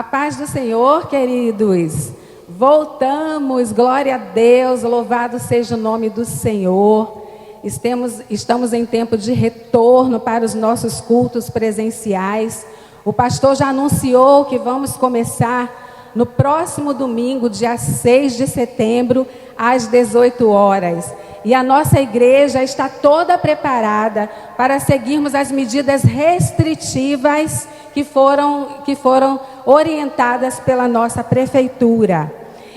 paz do Senhor, queridos. Voltamos, glória a Deus, louvado seja o nome do Senhor. Estamos em tempo de retorno para os nossos cultos presenciais. O pastor já anunciou que vamos começar no próximo domingo, dia 6 de setembro, às 18 horas. E a nossa igreja está toda preparada para seguirmos as medidas restritivas que foram orientadas pela nossa prefeitura.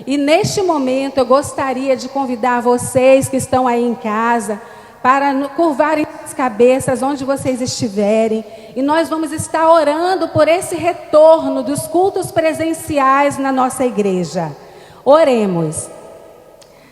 E neste momento eu gostaria de convidar vocês que estão aí em casa para curvarem as cabeças onde vocês estiverem. E nós vamos estar orando por esse retorno dos cultos presenciais na nossa igreja. Oremos.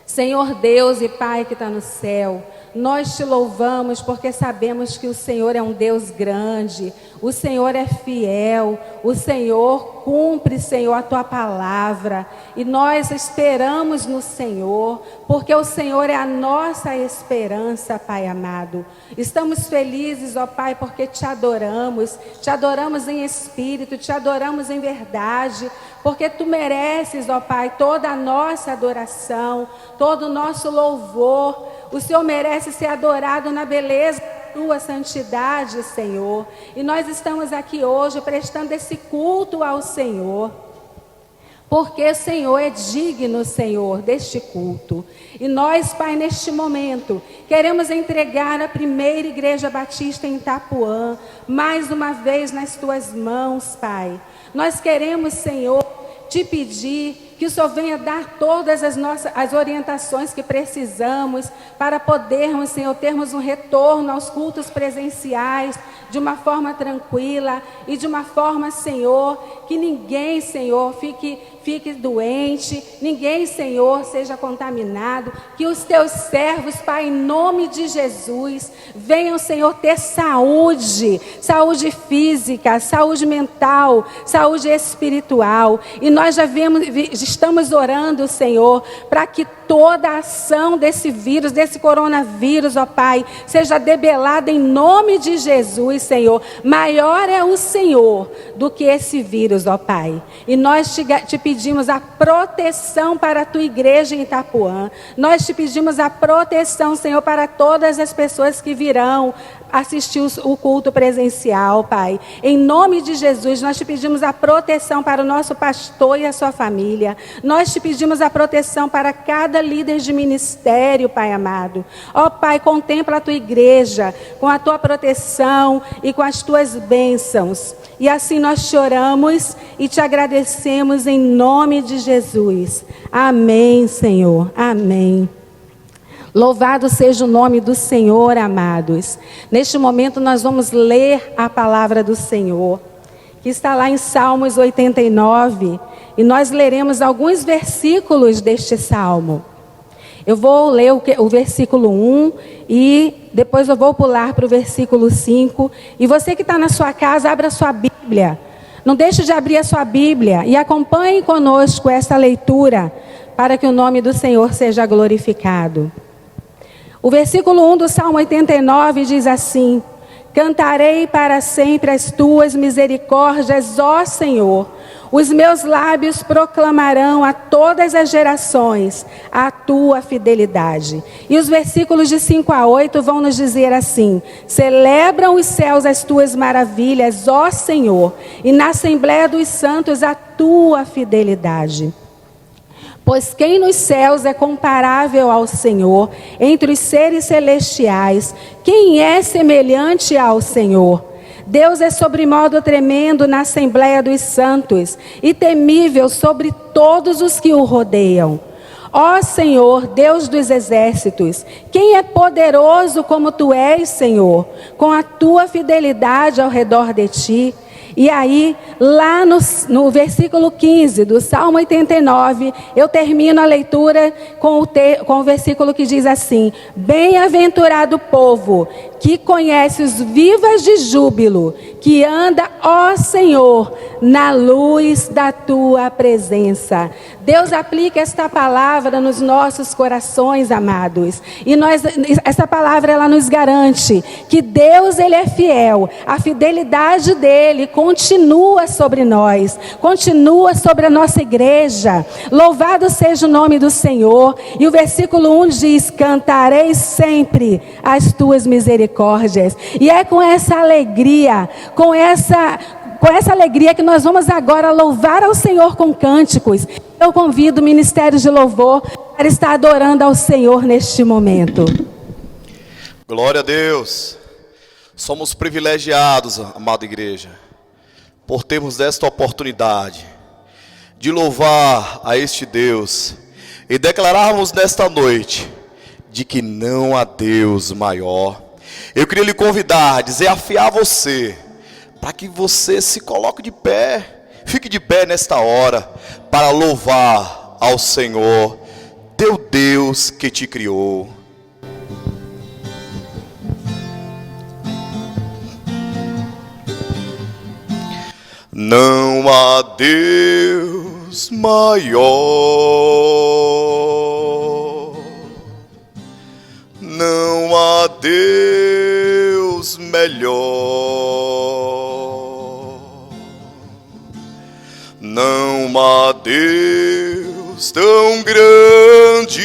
Senhor Deus e Pai que está no céu, nós te louvamos porque sabemos que o Senhor é um Deus grande, o Senhor é fiel, o Senhor cumpre, Senhor, a tua palavra. E nós esperamos no Senhor, porque o Senhor é a nossa esperança, Pai amado. Estamos felizes, ó Pai, porque te adoramos em espírito, te adoramos em verdade, porque tu mereces, ó Pai, toda a nossa adoração, todo o nosso louvor. O Senhor merece ser adorado na beleza da tua santidade, Senhor. E nós estamos aqui hoje prestando esse culto ao Senhor, porque o Senhor é digno, Senhor, deste culto. E nós, Pai, neste momento, queremos entregar a primeira igreja batista em Itapuã, mais uma vez nas tuas mãos, Pai. Nós queremos, Senhor, te pedir que o Senhor venha dar todas as orientações que precisamos para podermos, Senhor, termos um retorno aos cultos presenciais de uma forma tranquila e de uma forma, Senhor, que ninguém, Senhor, fique doente, ninguém, Senhor, seja contaminado, que os teus servos, Pai, em nome de Jesus, venham, Senhor, ter saúde física, saúde mental, saúde espiritual. E nós estamos orando, Senhor, para que toda a ação desse vírus, desse coronavírus, ó Pai, seja debelada em nome de Jesus, Senhor. Maior é o Senhor do que esse vírus, ó Pai. E nós te pedimos a proteção para a tua igreja em Itapuã. Nós te pedimos a proteção, Senhor, para todas as pessoas que virão assistir o culto presencial, Pai. Em nome de Jesus, nós te pedimos a proteção para o nosso pastor e a sua família. Nós te pedimos a proteção para cada líder de ministério, Pai amado. Ó Pai, contempla a tua igreja com a tua proteção e com as tuas bênçãos. E assim nós te oramos e te agradecemos em nome de Jesus. Amém, Senhor. Amém. Louvado seja o nome do Senhor, amados. Neste momento nós vamos ler a palavra do Senhor, que está lá em Salmos 89, e nós leremos alguns versículos deste salmo. Eu vou ler o versículo 1 e depois eu vou pular para o versículo 5. E você que está na sua casa, abra a sua Bíblia. Não deixe de abrir a sua Bíblia e acompanhe conosco esta leitura, para que o nome do Senhor seja glorificado. O versículo 1 do Salmo 89 diz assim: cantarei para sempre as tuas misericórdias, ó Senhor. Os meus lábios proclamarão a todas as gerações a tua fidelidade. E os versículos de 5 a 8 vão nos dizer assim: celebram os céus as tuas maravilhas, ó Senhor, e na Assembleia dos Santos a tua fidelidade. Pois quem nos céus é comparável ao Senhor, entre os seres celestiais, quem é semelhante ao Senhor? Deus é sobremodo tremendo na Assembleia dos Santos, e temível sobre todos os que o rodeiam. Ó Senhor, Deus dos exércitos, quem é poderoso como tu és, Senhor, com a tua fidelidade ao redor de ti? E aí, lá no versículo 15 do Salmo 89, eu termino a leitura com o versículo que diz assim: bem-aventurado o povo que conhece os vivas de júbilo, que anda, ó Senhor, na luz da tua presença. Deus aplica esta palavra nos nossos corações, amados. E essa palavra ela nos garante que Deus ele é fiel. A fidelidade dele com continua sobre nós, continua sobre a nossa igreja. Louvado seja o nome do Senhor. E o versículo 1 diz: cantarei sempre as tuas misericórdias. E é com essa alegria, com essa alegria que nós vamos agora louvar ao Senhor com cânticos. Eu convido o Ministério de Louvor para estar adorando ao Senhor neste momento. Glória a Deus. Somos privilegiados, amada igreja, por termos esta oportunidade de louvar a este Deus e declararmos nesta noite de que não há Deus maior. Eu queria lhe convidar, desafiar você, para que você se coloque de pé, fique de pé nesta hora, para louvar ao Senhor, teu Deus que te criou. Não há Deus maior, não há Deus melhor, não há Deus tão grande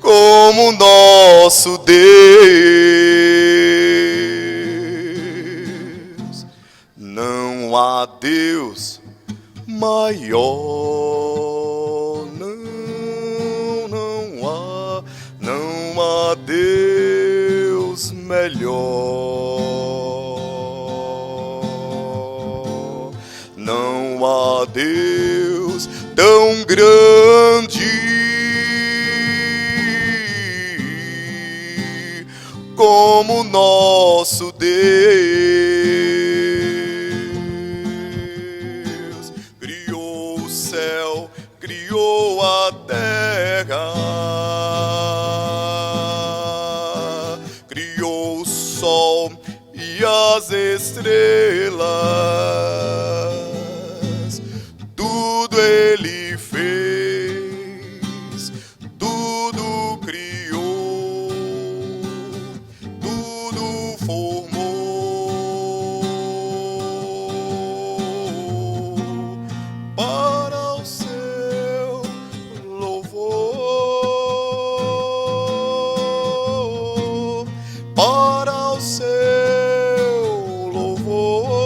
como nosso Deus. Não há Deus maior, não há Deus melhor, não há Deus tão grande como nosso Deus. Criou o céu, criou a terra, criou o sol e as estrelas. Tudo Ele fez, tudo criou, tudo formou para o seu louvor, para o seu louvor,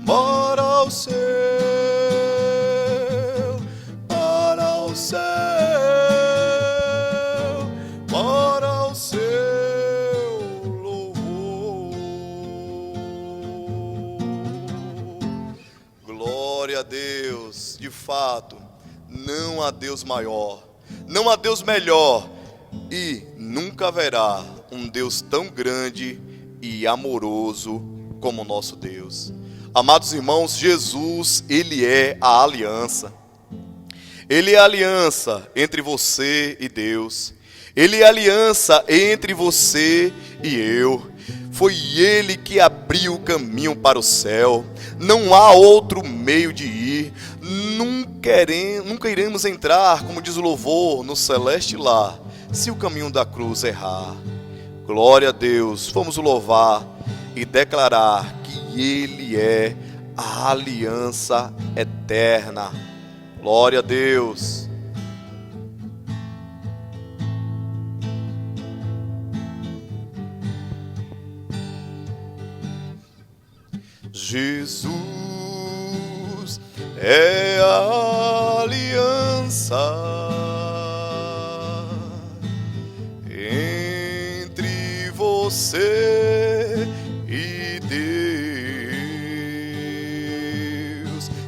para o seu, para o seu, para o seu louvor. Glória a Deus. De fato, não há Deus maior, não há Deus melhor, e nunca haverá um Deus tão grande e amoroso como o nosso Deus. Amados irmãos, Jesus, Ele é a aliança. Ele é a aliança entre você e Deus. Ele é a aliança entre você e eu. Foi Ele que abriu o caminho para o céu. Não há outro meio de ir. Nunca iremos entrar, como diz o louvor, no celeste lar, se o caminho da cruz errar. Glória a Deus. Vamos o louvar e declarar que Ele é a aliança eterna. Glória a Deus. Jesus é a aliança entre você e Deus.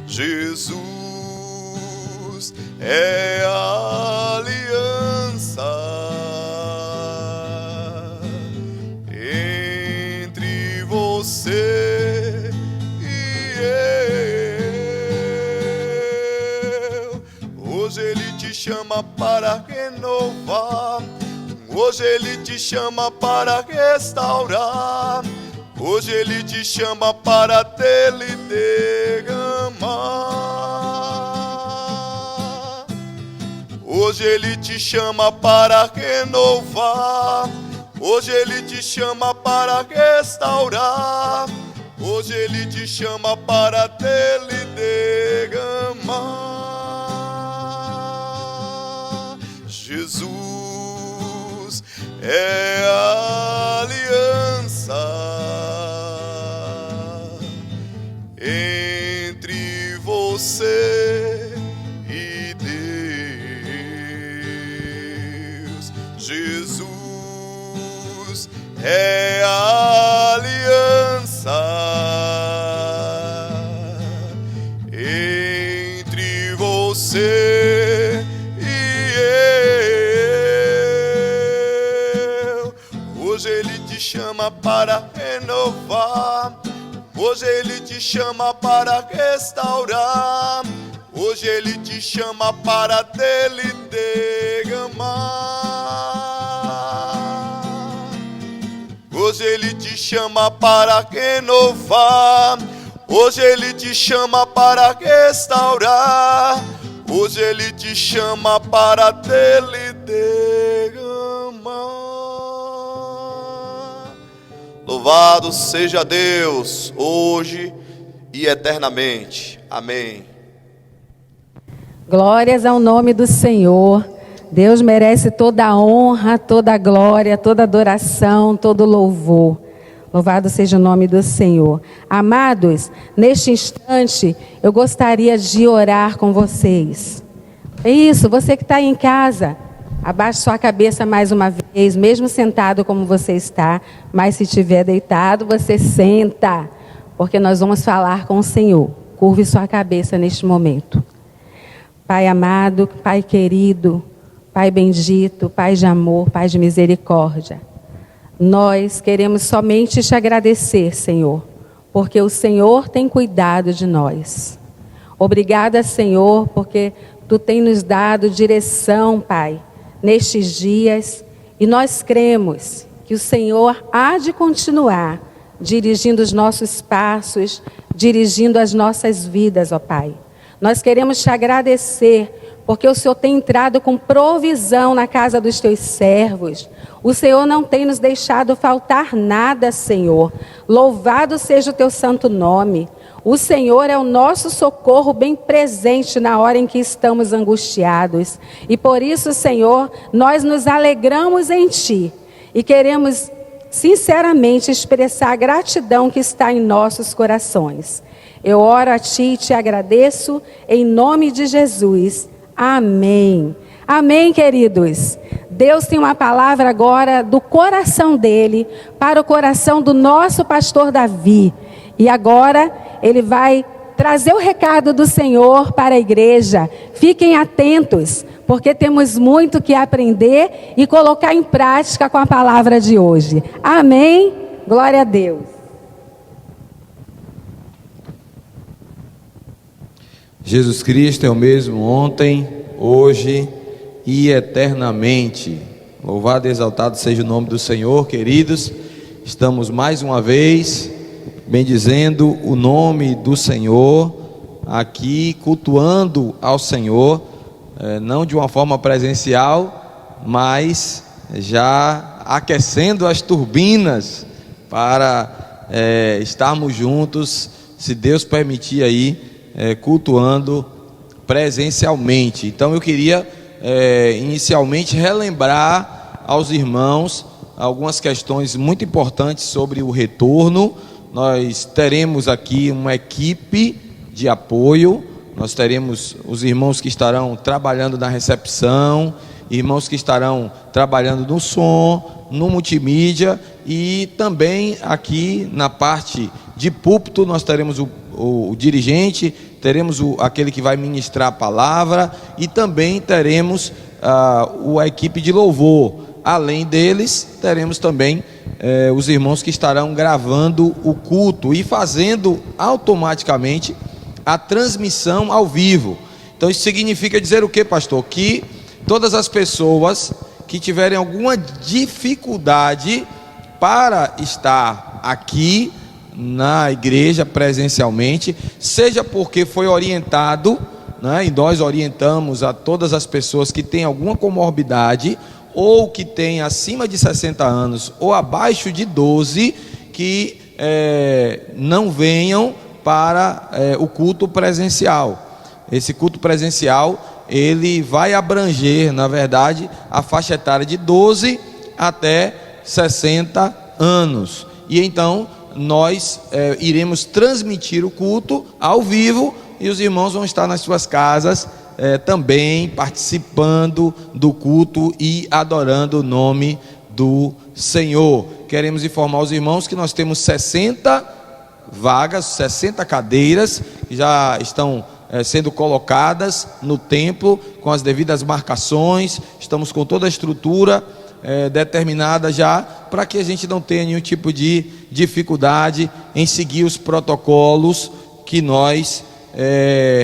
Jesus é a aliança entre você e eu. Hoje Ele te chama para renovar, hoje Ele te chama para restaurar, hoje Ele te chama para dele derramar. Hoje Ele te chama para renovar. Hoje Ele te chama para restaurar. Hoje Ele te chama para dele derramar. Jesus é a aliança entre você e Deus. Jesus é a aliança entre você e eu. Hoje Ele te chama para renovar. Hoje Ele te chama para restaurar. Hoje Ele te chama para dele derramar. Hoje Ele te chama para renovar. Hoje Ele te chama para restaurar. Hoje Ele te chama para dele derramar. Louvado seja Deus, hoje e eternamente. Amém. Glórias ao nome do Senhor. Deus merece toda a honra, toda a glória, toda a adoração, todo o louvor. Louvado seja o nome do Senhor. Amados, neste instante, eu gostaria de orar com vocês. É isso, você que está aí em casa, abaixe sua cabeça mais uma vez, mesmo sentado como você está, mas se estiver deitado, você senta, porque nós vamos falar com o Senhor. Curve sua cabeça neste momento. Pai amado, Pai querido, Pai bendito, Pai de amor, Pai de misericórdia, nós queremos somente te agradecer, Senhor, porque o Senhor tem cuidado de nós. Obrigada, Senhor, porque Tu tem nos dado direção, Pai, nestes dias, e nós cremos que o Senhor há de continuar dirigindo os nossos passos, dirigindo as nossas vidas, ó Pai. Nós queremos te agradecer, porque o Senhor tem entrado com provisão na casa dos teus servos. O Senhor não tem nos deixado faltar nada, Senhor. Louvado seja o teu santo nome. O Senhor é o nosso socorro bem presente na hora em que estamos angustiados. E por isso, Senhor, nós nos alegramos em Ti. E queremos, sinceramente, expressar a gratidão que está em nossos corações. Eu oro a Ti e te agradeço, em nome de Jesus. Amém. Amém, queridos. Deus tem uma palavra agora do coração dele para o coração do nosso pastor Davi. E agora ele vai trazer o recado do Senhor para a igreja. Fiquem atentos, porque temos muito que aprender e colocar em prática com a palavra de hoje. Amém. Glória a Deus. Jesus Cristo é o mesmo ontem, hoje e eternamente. Louvado e exaltado seja o nome do Senhor, queridos. Estamos mais uma vez bendizendo o nome do Senhor, aqui cultuando ao Senhor, não de uma forma presencial, mas já aquecendo as turbinas para estarmos juntos, se Deus permitir aí, cultuando presencialmente. Então eu queria inicialmente relembrar aos irmãos algumas questões muito importantes sobre o retorno. Nós teremos aqui uma equipe de apoio, nós teremos os irmãos que estarão trabalhando na recepção, irmãos que estarão trabalhando no som, no multimídia, e também aqui na parte de púlpito nós teremos o dirigente, teremos aquele que vai ministrar a palavra, e também teremos a equipe de louvor. Além deles, teremos também os irmãos que estarão gravando o culto e fazendo automaticamente a transmissão ao vivo. Então isso significa dizer o que, pastor? Que todas as pessoas que tiverem alguma dificuldade para estar aqui na igreja presencialmente, seja porque foi orientado né? E nós orientamos a todas as pessoas que têm alguma comorbidade ou que têm acima de 60 anos ou abaixo de 12, que não venham para o culto presencial. Esse culto presencial, ele vai abranger, na verdade, a faixa etária de 12 até 60 anos. E então nós iremos transmitir o culto ao vivo, e os irmãos vão estar nas suas casas também participando do culto e adorando o nome do Senhor. Queremos informar os irmãos que nós temos 60 vagas, 60 cadeiras que já estão sendo colocadas no templo com as devidas marcações. Estamos com toda a estrutura determinada já, para que a gente não tenha nenhum tipo de dificuldade em seguir os protocolos que nós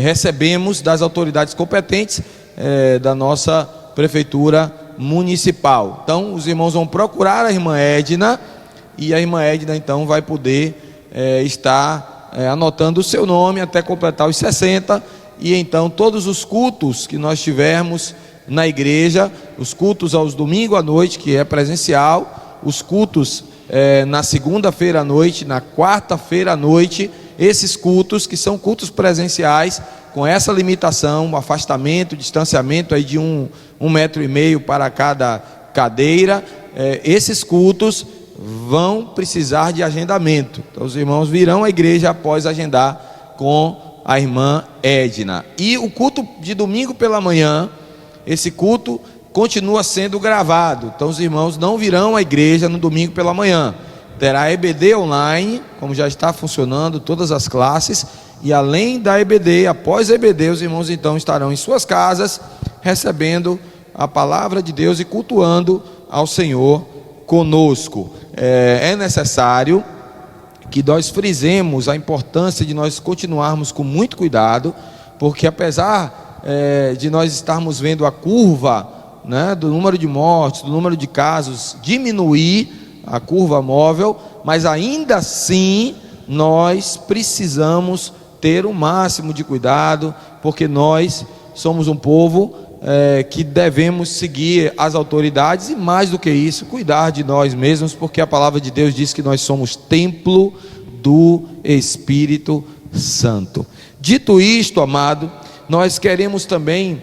recebemos das autoridades competentes da nossa prefeitura municipal. Então os irmãos vão procurar a irmã Edna, e a irmã Edna então vai poder estar anotando o seu nome até completar os 60. E então todos os cultos que nós tivermos na igreja, os cultos aos domingos à noite, que é presencial, os cultos na segunda-feira à noite, na quarta-feira à noite, esses cultos que são cultos presenciais, com essa limitação, um afastamento, distanciamento aí de 1,5 metro para cada cadeira, esses cultos vão precisar de agendamento. Então os irmãos virão à igreja após agendar com a irmã Edna. E o culto de domingo pela manhã, esse culto continua sendo gravado. Então os irmãos não virão à igreja no domingo pela manhã. Terá EBD online, como já está funcionando todas as classes. E além da EBD, após a EBD, os irmãos então estarão em suas casas, recebendo a palavra de Deus e cultuando ao Senhor conosco. É necessário que nós frisemos a importância de nós continuarmos com muito cuidado, porque apesar de nós estarmos vendo a curva, né, do número de mortes, do número de casos diminuir, a curva móvel, mas ainda assim nós precisamos ter o máximo de cuidado, porque nós somos um povo que devemos seguir as autoridades, e mais do que isso, cuidar de nós mesmos, porque a palavra de Deus diz que nós somos templo do Espírito Santo. Dito isto, amado, nós queremos também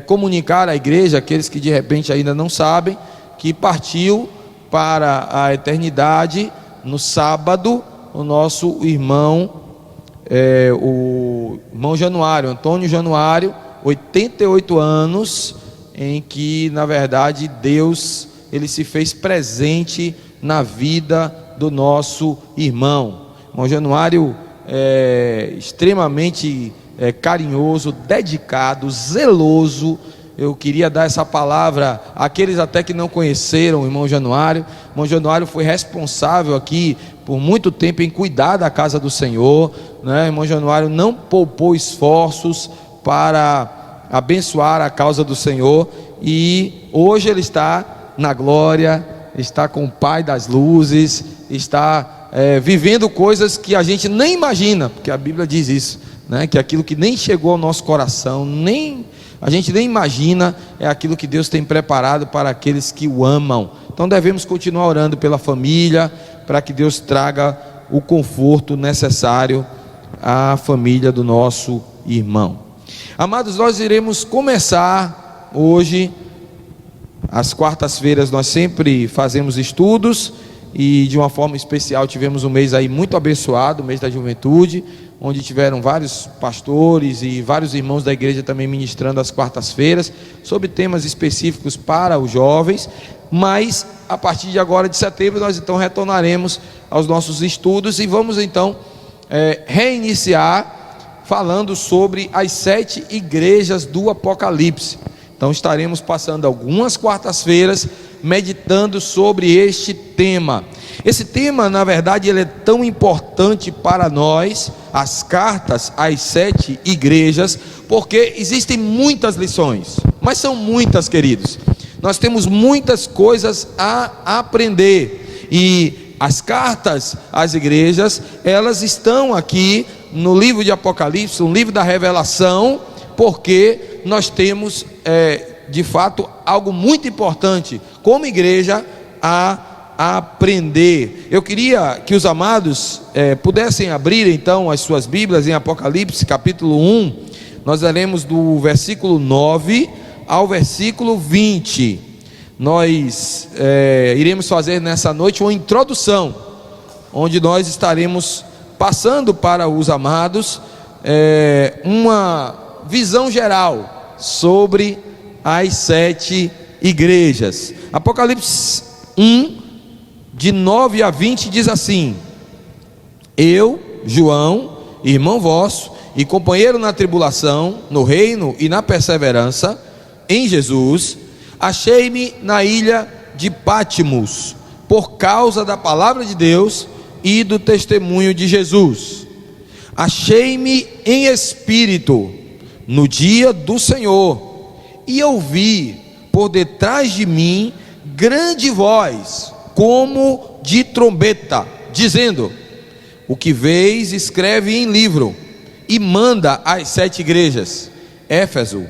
comunicar à igreja, aqueles que de repente ainda não sabem, que partiu para a eternidade no sábado o nosso irmão, o irmão Januário, Antônio Januário, 88 anos, em que na verdade Deus, ele se fez presente na vida do nosso irmão. Irmão Januário extremamente carinhoso, dedicado, zeloso. Eu queria dar essa palavra àqueles até que não conheceram o irmão Januário. O irmão Januário foi responsável aqui por muito tempo em cuidar da casa do Senhor, né? O irmão Januário não poupou esforços para abençoar a causa do Senhor, e hoje ele está na glória, está com o Pai das luzes, está vivendo coisas que a gente nem imagina, porque a Bíblia diz isso, né? Que aquilo que nem chegou ao nosso coração, a gente nem imagina, é aquilo que Deus tem preparado para aqueles que o amam. Então devemos continuar orando pela família, para que Deus traga o conforto necessário à família do nosso irmão. Amados, nós iremos começar hoje, às quartas-feiras nós sempre fazemos estudos, e de uma forma especial tivemos um mês aí muito abençoado, o mês da juventude, onde tiveram vários pastores e vários irmãos da igreja também ministrando às quartas-feiras, sobre temas específicos para os jovens. Mas a partir de agora, de setembro, nós então retornaremos aos nossos estudos, e vamos então reiniciar falando sobre as 7 igrejas do Apocalipse. Então estaremos passando algumas quartas-feiras meditando sobre este tema. Esse tema, na verdade, ele é tão importante para nós, as cartas às 7 igrejas, porque existem muitas lições, mas são muitas, queridos. Nós temos muitas coisas a aprender, e as cartas às igrejas, elas estão aqui no livro de Apocalipse, no livro da Revelação, porque nós temos, de fato, algo muito importante como igreja a aprender. Eu queria que os amados pudessem abrir então as suas Bíblias em Apocalipse capítulo 1. Nós leremos do versículo 9 ao versículo 20. Nós iremos fazer nessa noite uma introdução, onde nós estaremos passando para os amados uma visão geral sobre as 7 igrejas. Apocalipse 1, de 9 a 20, diz assim: Eu, João, irmão vosso e companheiro na tribulação, no reino e na perseverança em Jesus, achei-me na ilha de Pátimos, por causa da palavra de Deus e do testemunho de Jesus. Achei-me em espírito no dia do Senhor, e ouvi por detrás de mim grande voz, como de trombeta, dizendo: O que vês, escreve em livro, e manda às 7 igrejas: Éfeso,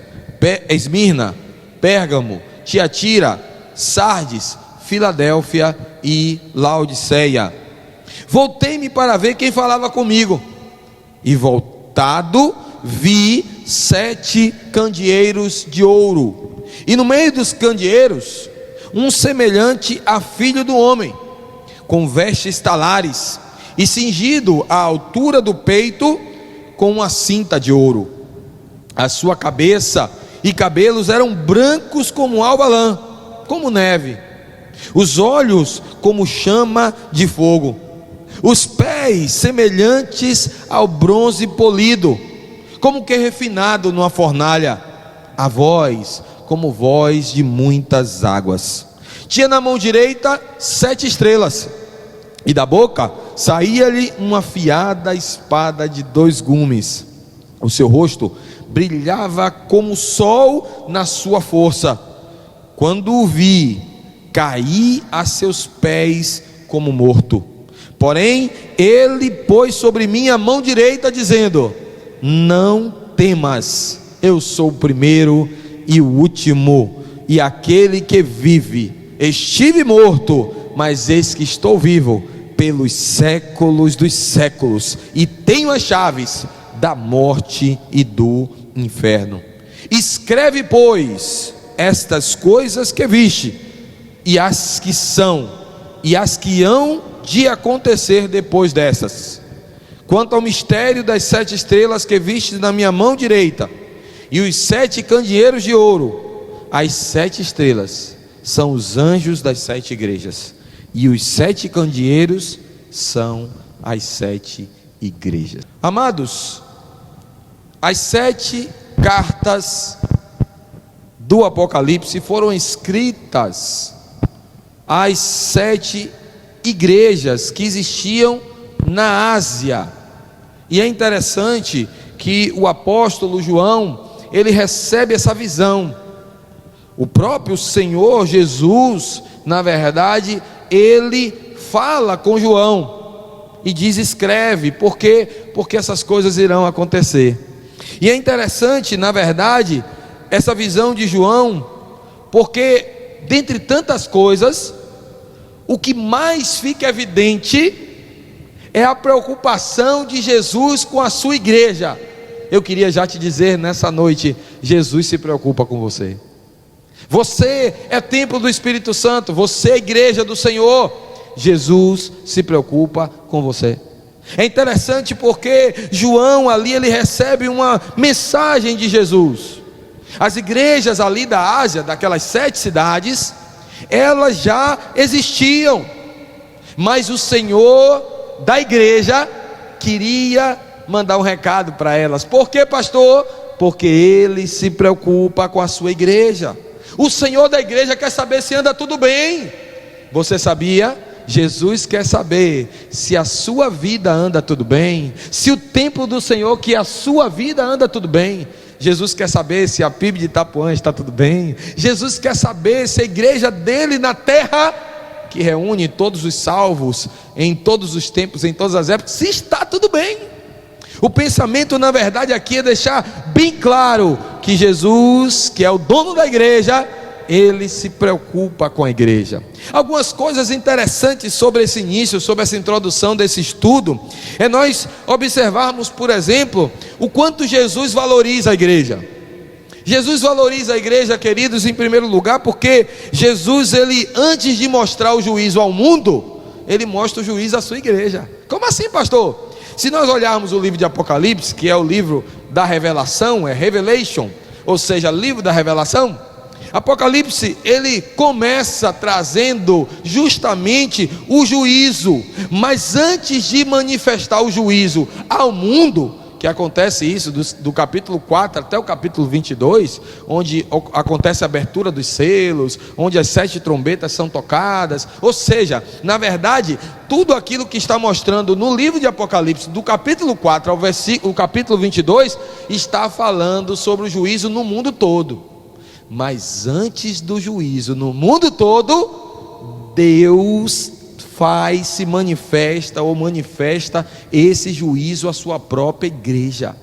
Esmirna, Pérgamo, Tiatira, Sardes, Filadélfia e Laodiceia. Voltei-me para ver quem falava comigo, e voltado vi 7 candeeiros de ouro, e no meio dos candeeiros um semelhante a filho do homem, com vestes talares, e cingido à altura do peito com uma cinta de ouro. A sua cabeça e cabelos eram brancos como alva lã, como neve, os olhos como chama de fogo, os pés semelhantes ao bronze polido, como que refinado numa fornalha, a voz como voz de muitas águas. Tinha na mão direita 7 estrelas, e da boca saía-lhe uma afiada espada de 2 gumes. O seu rosto brilhava como o sol na sua força. Quando o vi, caí a seus pés como morto. Porém ele pôs sobre mim a mão direita, dizendo: Não temas, eu sou o primeiro e o último, e aquele que vive. Estive morto, mas eis que estou vivo pelos séculos dos séculos, e tenho as chaves da morte e do inferno. Escreve, pois, estas coisas que viste, e as que são, e as que hão de acontecer depois dessas. Quanto ao mistério das 7 estrelas que viste na minha mão direita, e os 7 candeeiros de ouro, as 7 estrelas são os anjos das 7 igrejas, e os 7 candeeiros são as 7 igrejas. Amados, as 7 cartas do Apocalipse foram escritas às 7 igrejas que existiam na Ásia. E é interessante que o apóstolo João, ele recebe essa visão. O próprio Senhor Jesus, na verdade, ele fala com João e diz: escreve, porque essas coisas irão acontecer. E é interessante, na verdade, essa visão de João, porque dentre tantas coisas, o que mais fica evidente é a preocupação de Jesus com a sua igreja. Eu queria já te dizer nessa noite: Jesus se preocupa com você. Você é templo do Espírito Santo, você é igreja do Senhor. Jesus se preocupa com você. É interessante porque João ali, ele recebe uma mensagem de Jesus. As igrejas ali da Ásia, daquelas 7 cidades, elas já existiam, mas o Senhor da igreja queria mandar um recado para elas. Por quê, pastor? Porque Ele se preocupa com a sua igreja. O Senhor da igreja quer saber se anda tudo bem. Você sabia? Jesus quer saber se a sua vida anda tudo bem, se o templo do Senhor, que é a sua vida, anda tudo bem. Jesus quer saber se a PIB de Itapuã está tudo bem. Jesus quer saber se a igreja dele na terra, que reúne todos os salvos em todos os tempos, em todas as épocas, se está tudo bem. O pensamento, na verdade, aqui é deixar bem claro que Jesus, que é o dono da igreja, ele se preocupa com a igreja. Algumas coisas interessantes sobre esse início, sobre essa introdução desse estudo, é nós observarmos, por exemplo, o quanto Jesus valoriza a igreja. Jesus valoriza a igreja, queridos, em primeiro lugar, porque Jesus, ele, antes de mostrar o juízo ao mundo, ele mostra o juízo à sua igreja. Como assim, pastor? Se nós olharmos o livro de Apocalipse, que é o livro da revelação, é Revelation, ou seja, livro da revelação, Apocalipse, ele começa trazendo justamente o juízo, mas antes de manifestar o juízo ao mundo, que acontece isso do capítulo 4 até o capítulo 22, onde acontece a abertura dos selos, onde as 7 trombetas são tocadas, ou seja, na verdade, tudo aquilo que está mostrando no livro de Apocalipse, do capítulo 4 ao o capítulo 22, está falando sobre o juízo no mundo todo. Mas antes do juízo no mundo todo, Deus se manifesta esse juízo à sua própria igreja.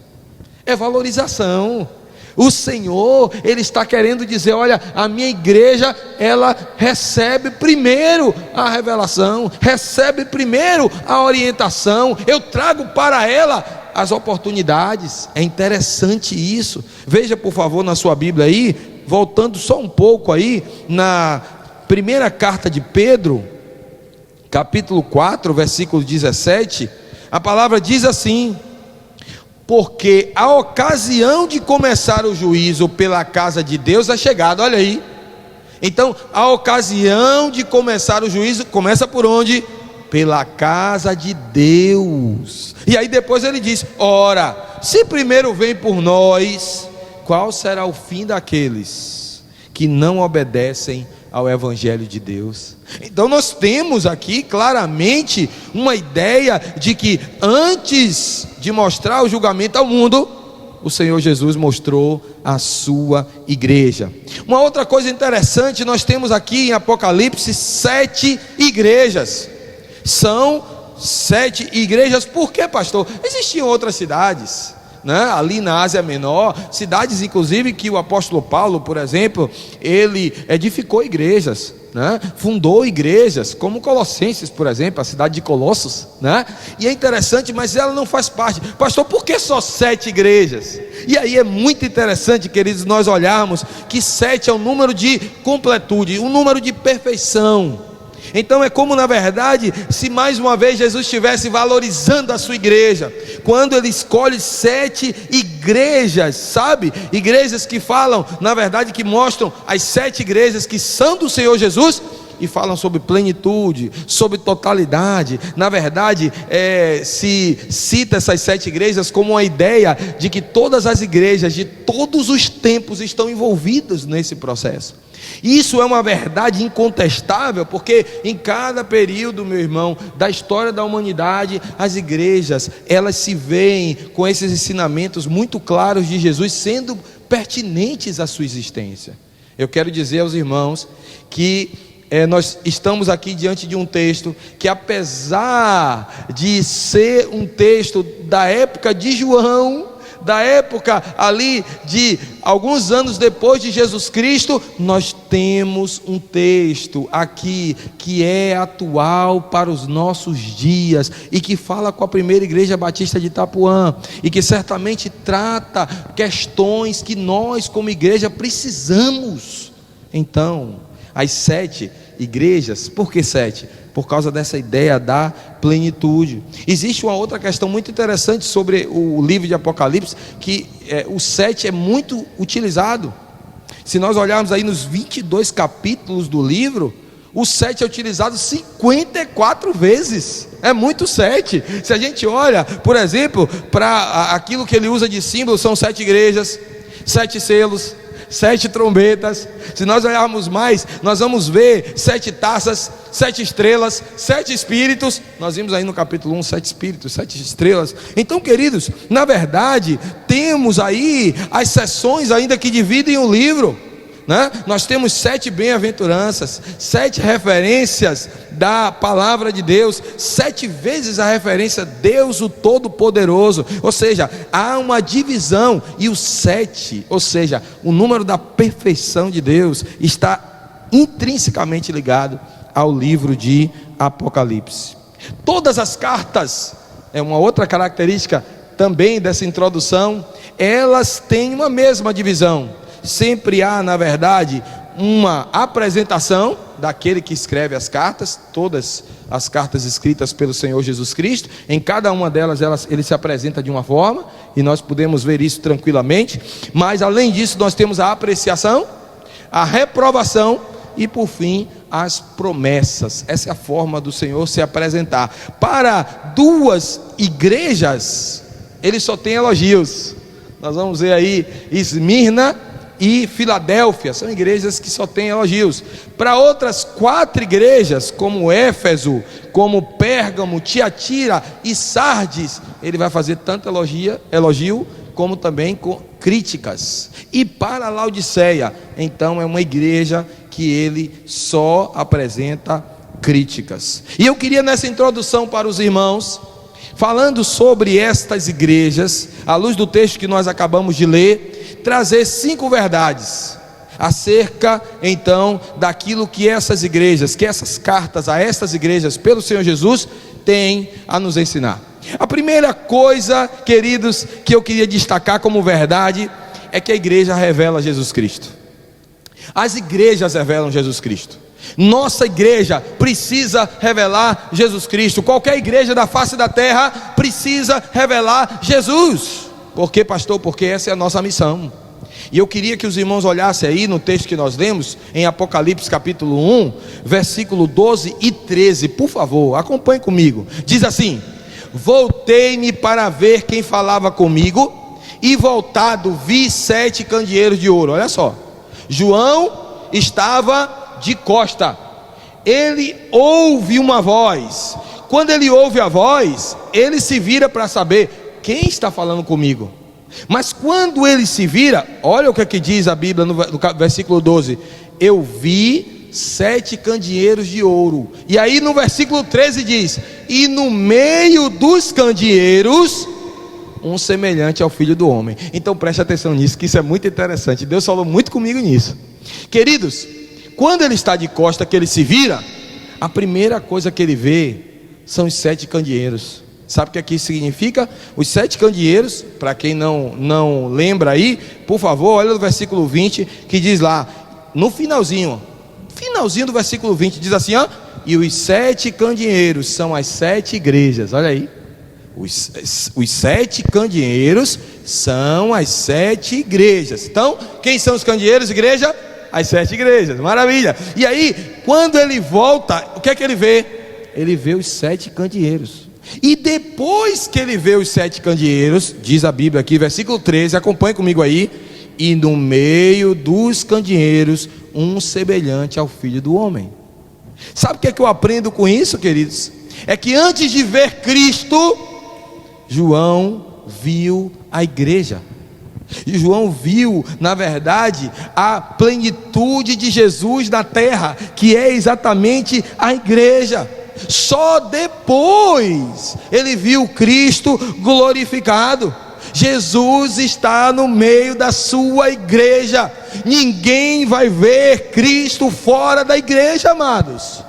É valorização. O Senhor, ele está querendo dizer: olha, a minha igreja, ela recebe primeiro a revelação, recebe primeiro a orientação, eu trago para ela as oportunidades. É interessante isso. Veja, por favor, na sua Bíblia aí, voltando só um pouco aí, na primeira carta de Pedro, capítulo 4, versículo 17, a palavra diz assim: porque a ocasião de começar o juízo pela casa de Deus é chegada. Olha aí, então a ocasião de começar o juízo começa por onde? Pela casa de Deus. E aí depois ele diz: ora, se primeiro vem por nós, qual será o fim daqueles que não obedecem ao Evangelho de Deus? Então nós temos aqui claramente uma ideia de que antes de mostrar o julgamento ao mundo, o Senhor Jesus mostrou a sua igreja. Uma outra coisa interessante, nós temos aqui em Apocalipse 7 igrejas. São 7 igrejas. Por quê, pastor? Existiam outras cidades, né, ali na Ásia Menor, cidades inclusive que o apóstolo Paulo, por exemplo, ele edificou igrejas, né, fundou igrejas, como Colossenses, por exemplo, a cidade de Colossos, né? E é interessante, mas ela não faz parte. Pastor, por que só 7 igrejas? E aí é muito interessante, queridos, nós olharmos que 7 é um número de completude, um número de perfeição. Então é como, na verdade, se mais uma vez Jesus estivesse valorizando a sua igreja, quando ele escolhe 7 igrejas, sabe? Igrejas que falam, na verdade, que mostram as 7 igrejas que são do Senhor Jesus, e falam sobre plenitude, sobre totalidade. Na verdade, se cita essas 7 igrejas como uma ideia de que todas as igrejas de todos os tempos estão envolvidas nesse processo. Isso é uma verdade incontestável, porque em cada período, meu irmão, da história da humanidade, as igrejas, elas se veem com esses ensinamentos muito claros de Jesus sendo pertinentes à sua existência. Eu quero dizer aos irmãos que nós estamos aqui diante de um texto que, apesar de ser um texto da época de João, da época ali de alguns anos depois de Jesus Cristo, nós temos um texto aqui que é atual para os nossos dias e que fala com a primeira igreja batista de Itapuã e que certamente trata questões que nós como igreja precisamos. Então, as 7 igrejas, por que 7? Por causa dessa ideia da plenitude. Existe uma outra questão muito interessante sobre o livro de Apocalipse, que o 7 é muito utilizado. Se nós olharmos aí nos 22 capítulos do livro, o 7 é utilizado 54 vezes. É muito 7. Se a gente olha, por exemplo, para aquilo que ele usa de símbolo, são 7 igrejas, 7 selos, 7 trombetas. Se nós olharmos mais, nós vamos ver 7 taças, 7 estrelas, 7 espíritos. Nós vimos aí no capítulo 1, 7 espíritos, 7 estrelas. Então, queridos, na verdade, temos aí as seções ainda que dividem o livro. né? Nós temos 7 bem-aventuranças, 7 referências da palavra de Deus, 7 vezes a referência Deus o Todo-Poderoso. Ou seja, há uma divisão, e o 7, ou seja, o número da perfeição de Deus, está intrinsecamente ligado ao livro de Apocalipse. Todas as cartas, é uma outra característica também dessa introdução, elas têm uma mesma divisão. Sempre há, na verdade, uma apresentação daquele que escreve as cartas, todas as cartas escritas pelo Senhor Jesus Cristo. Em cada uma delas, ele se apresenta de uma forma, e nós podemos ver isso tranquilamente. Mas além disso, nós temos a apreciação, a reprovação e, por fim, as promessas. Essa é a forma do Senhor se apresentar. Para 2 igrejas, ele só tem elogios. Nós vamos ver aí Esmirna e Filadélfia, são igrejas que só têm elogios. Para outras 4 igrejas, como Éfeso, como Pérgamo, Tiatira e Sardes, ele vai fazer tanto elogio como também com críticas. E para Laodiceia, então, é uma igreja que ele só apresenta críticas. E eu queria, nessa introdução para os irmãos, falando sobre estas igrejas, à luz do texto que nós acabamos de ler, trazer 5 verdades acerca, então, daquilo que essas igrejas, que essas cartas a estas igrejas pelo Senhor Jesus têm a nos ensinar. A primeira coisa, queridos, que eu queria destacar como verdade, é que a igreja revela Jesus Cristo. As igrejas revelam Jesus Cristo. Nossa igreja precisa revelar Jesus Cristo. Qualquer igreja da face da terra precisa revelar Jesus. Por quê, pastor? Porque essa é a nossa missão. E eu queria que os irmãos olhassem aí no texto que nós lemos, em Apocalipse capítulo 1, versículo 12 e 13. Por favor, acompanhe comigo. Diz assim: voltei-me para ver quem falava comigo, e voltado vi 7 candeeiros de ouro. Olha só, João estava de costa. Ele ouve uma voz. Quando ele ouve a voz, ele se vira para saber quem está falando comigo. Mas quando ele se vira, olha o que diz a Bíblia no versículo 12: eu vi 7 candeeiros de ouro. E aí no versículo 13 diz: e no meio dos candeeiros, um semelhante ao Filho do Homem. Então preste atenção nisso, que isso é muito interessante. Deus falou muito comigo nisso. Queridos, quando ele está de costa, que ele se vira, a primeira coisa que ele vê são os 7 candeeiros. Sabe o que aqui significa? Os 7 candeeiros, para quem não lembra aí, por favor, olha no versículo 20, que diz lá, no finalzinho do versículo 20, diz assim, ó: e os 7 candeeiros são as 7 igrejas. Olha aí, os 7 candeeiros são as 7 igrejas. Então, quem são os candeeiros, igreja? As 7 igrejas, maravilha. E aí, quando ele volta, o que é que ele vê? Ele vê os 7 candeeiros. E depois que ele vê os 7 candeeiros, diz a Bíblia aqui, versículo 13, acompanhe comigo aí: e no meio dos candeeiros, um semelhante ao Filho do Homem. Sabe o que é que eu aprendo com isso, queridos? É que antes de ver Cristo, João viu a igreja. E João viu, na verdade, a plenitude de Jesus na terra, que é exatamente a igreja. Só depois ele viu Cristo glorificado. Jesus está no meio da sua igreja. Ninguém vai ver Cristo fora da igreja, amados.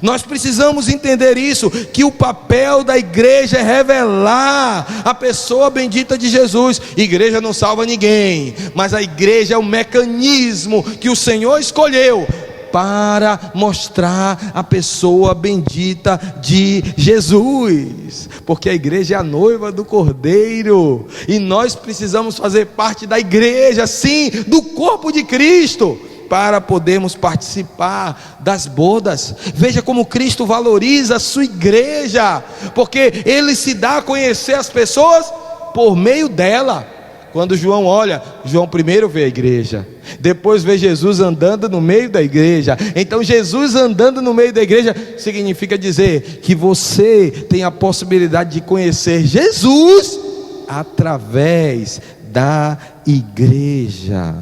Nós precisamos entender isso, que o papel da igreja é revelar a pessoa bendita de Jesus. Igreja não salva ninguém, mas a igreja é o mecanismo que o Senhor escolheu para mostrar a pessoa bendita de Jesus, porque a igreja é a noiva do Cordeiro, e nós precisamos fazer parte da igreja, sim, do corpo de Cristo, para podermos participar das bodas. Veja como Cristo valoriza a sua igreja, porque Ele se dá a conhecer as pessoas por meio dela. Quando João olha, João primeiro vê a igreja, depois vê Jesus andando no meio da igreja. Então Jesus andando no meio da igreja significa dizer que você tem a possibilidade de conhecer Jesus através da igreja.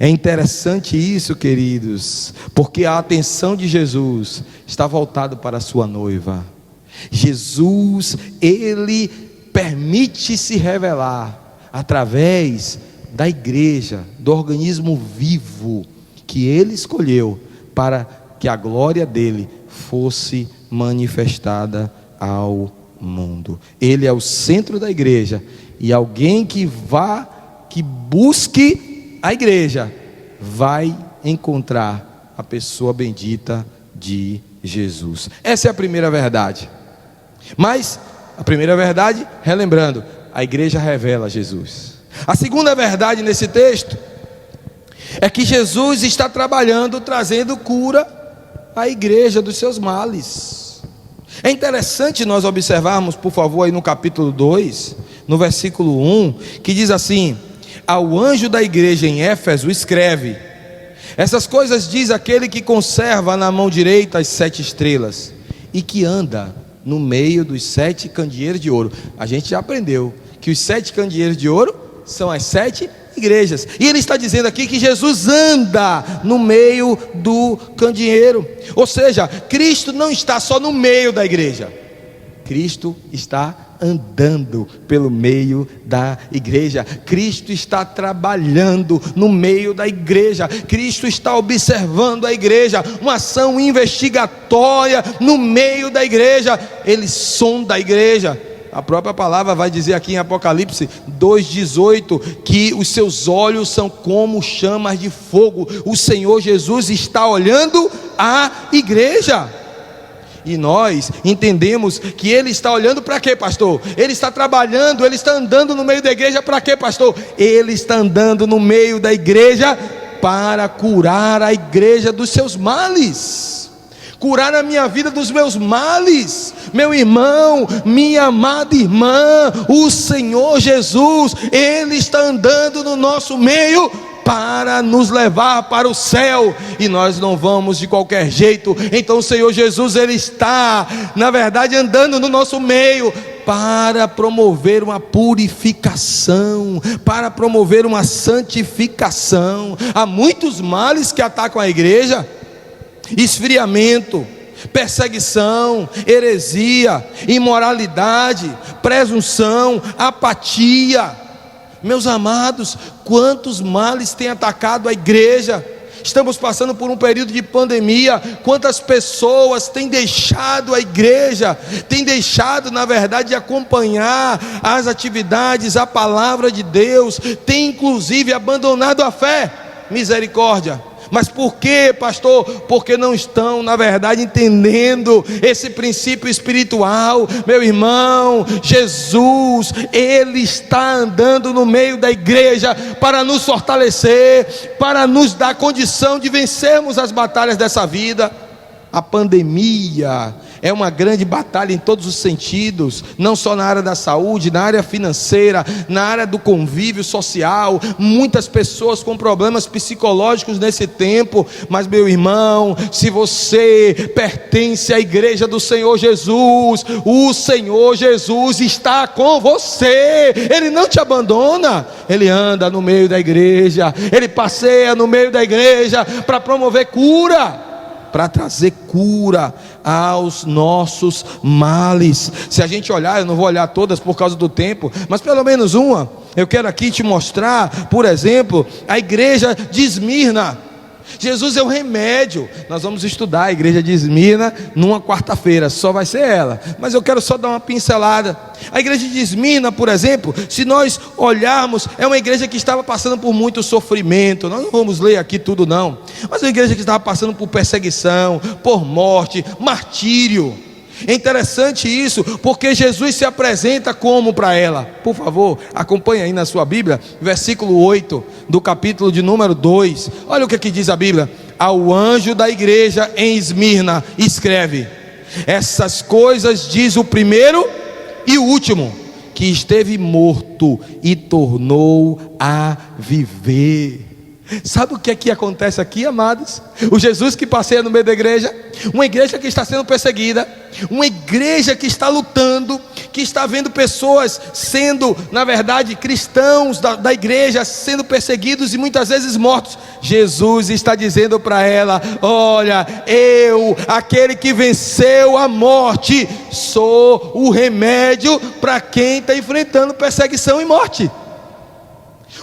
É interessante isso, queridos, porque a atenção de Jesus está voltada para a sua noiva. Jesus, ele permite se revelar através da igreja, do organismo vivo que ele escolheu para que a glória dele fosse manifestada ao mundo. Ele é o centro da igreja, e alguém que busque a igreja vai encontrar a pessoa bendita de Jesus. Essa é a primeira verdade. Mas a primeira verdade, relembrando, a igreja revela Jesus. A segunda verdade nesse texto é que Jesus está trabalhando, trazendo cura à igreja dos seus males. É interessante nós observarmos, por favor, aí no capítulo 2, no versículo 1, que diz assim: ao anjo da igreja em Éfeso escreve: essas coisas diz aquele que conserva na mão direita as 7 estrelas e que anda no meio dos 7 candeeiros de ouro. A gente já aprendeu que os 7 candeeiros de ouro são as 7 igrejas, e ele está dizendo aqui que Jesus anda no meio do candeeiro. Ou seja, Cristo não está só no meio da igreja, Cristo está andando pelo meio da igreja. Cristo está trabalhando no meio da igreja. Cristo está observando a igreja, uma ação investigatória no meio da igreja. Ele sonda a igreja. A própria palavra vai dizer aqui em Apocalipse 2,18 que os seus olhos são como chamas de fogo. O Senhor Jesus está olhando a igreja. E nós entendemos que Ele está olhando para quê, pastor? Ele está trabalhando, Ele está andando no meio da igreja para quê, pastor? Ele está andando no meio da igreja para curar a igreja dos seus males, curar a minha vida dos meus males. Meu irmão, minha amada irmã, o Senhor Jesus, Ele está andando no nosso meio para nos levar para o céu, e nós não vamos de qualquer jeito. Então o Senhor Jesus, Ele está, na verdade, andando no nosso meio para promover uma purificação, para promover uma santificação. Há muitos males que atacam a igreja: esfriamento, perseguição, heresia, imoralidade, presunção, apatia. Meus amados, quantos males têm atacado a igreja? Estamos passando por um período de pandemia. Quantas pessoas têm deixado a igreja, têm deixado, na verdade, de acompanhar as atividades, a palavra de Deus, têm inclusive abandonado a fé. Misericórdia. Mas por quê, pastor? Porque não estão, na verdade, entendendo esse princípio espiritual. Meu irmão, Jesus, Ele está andando no meio da igreja para nos fortalecer, para nos dar condição de vencermos as batalhas dessa vida. A pandemia é uma grande batalha em todos os sentidos, não só na área da saúde, na área financeira, na área do convívio social. Muitas pessoas com problemas psicológicos nesse tempo. Mas, meu irmão, se você pertence à igreja do Senhor Jesus, o Senhor Jesus está com você. Ele não te abandona. Ele anda no meio da igreja, Ele passeia no meio da igreja para promover cura, para trazer cura aos nossos males. Se a gente olhar, eu não vou olhar todas por causa do tempo, mas pelo menos uma, eu quero aqui te mostrar. Por exemplo, a igreja de Esmirna. Jesus é o remédio. Nós vamos estudar a igreja de Esmirna numa quarta-feira, só vai ser ela, mas eu quero só dar uma pincelada. A igreja de Esmirna, por exemplo, se nós olharmos, é uma igreja que estava passando por muito sofrimento. Nós não vamos ler aqui tudo não, mas é uma igreja que estava passando por perseguição, por morte, martírio. É interessante isso, porque Jesus se apresenta como para ela. Por favor, acompanhe aí na sua Bíblia, versículo 8 do capítulo de número 2. Olha o que aqui diz a Bíblia: ao anjo da igreja em Esmirna escreve: essas coisas diz o primeiro e o último, que esteve morto e tornou a viver. Sabe o que é que acontece aqui, amados? O Jesus que passeia no meio da igreja, uma igreja que está sendo perseguida, uma igreja que está lutando, que está vendo pessoas sendo, na verdade, cristãos da igreja, sendo perseguidos e muitas vezes mortos. Jesus está dizendo para ela: olha, eu, aquele que venceu a morte, sou o remédio para quem está enfrentando perseguição e morte.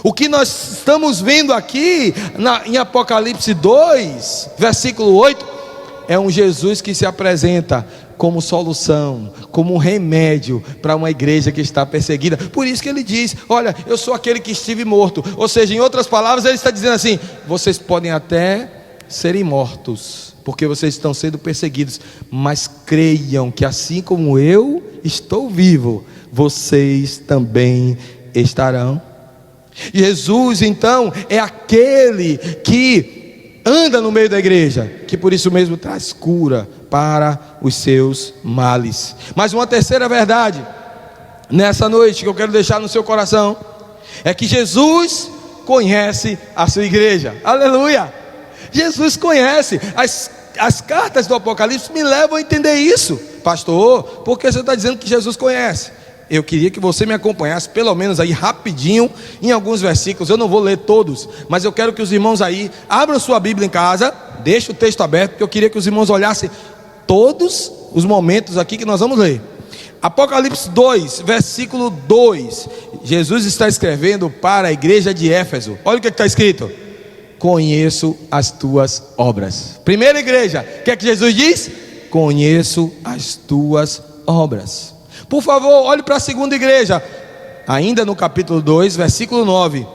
O que nós estamos vendo aqui em Apocalipse 2, versículo 8, é um Jesus que se apresenta como solução, como um remédio para uma igreja que está perseguida. Por isso que ele diz: olha, eu sou aquele que estive morto. Ou seja, em outras palavras, ele está dizendo assim: vocês podem até serem mortos, porque vocês estão sendo perseguidos, mas creiam que assim como eu estou vivo, vocês também estarão. Jesus então é aquele que anda no meio da igreja, que por isso mesmo traz cura para os seus males. Mas uma terceira verdade nessa noite que eu quero deixar no seu coração é que Jesus conhece a sua igreja. Aleluia! Jesus conhece. As cartas do Apocalipse me levam a entender isso. Pastor, por que você está dizendo que Jesus conhece? Eu queria que você me acompanhasse pelo menos aí rapidinho em alguns versículos. Eu não vou ler todos, mas eu quero que os irmãos aí abram sua Bíblia em casa, deixe o texto aberto, porque eu queria que os irmãos olhassem todos os momentos aqui que nós vamos ler. Apocalipse 2, versículo 2. Jesus está escrevendo para a igreja de Éfeso. Olha o que está escrito: conheço as tuas obras. Primeira igreja, o que é que Jesus diz? Conheço as tuas obras. Por favor, olhe para a segunda igreja, ainda no capítulo 2, versículo 9.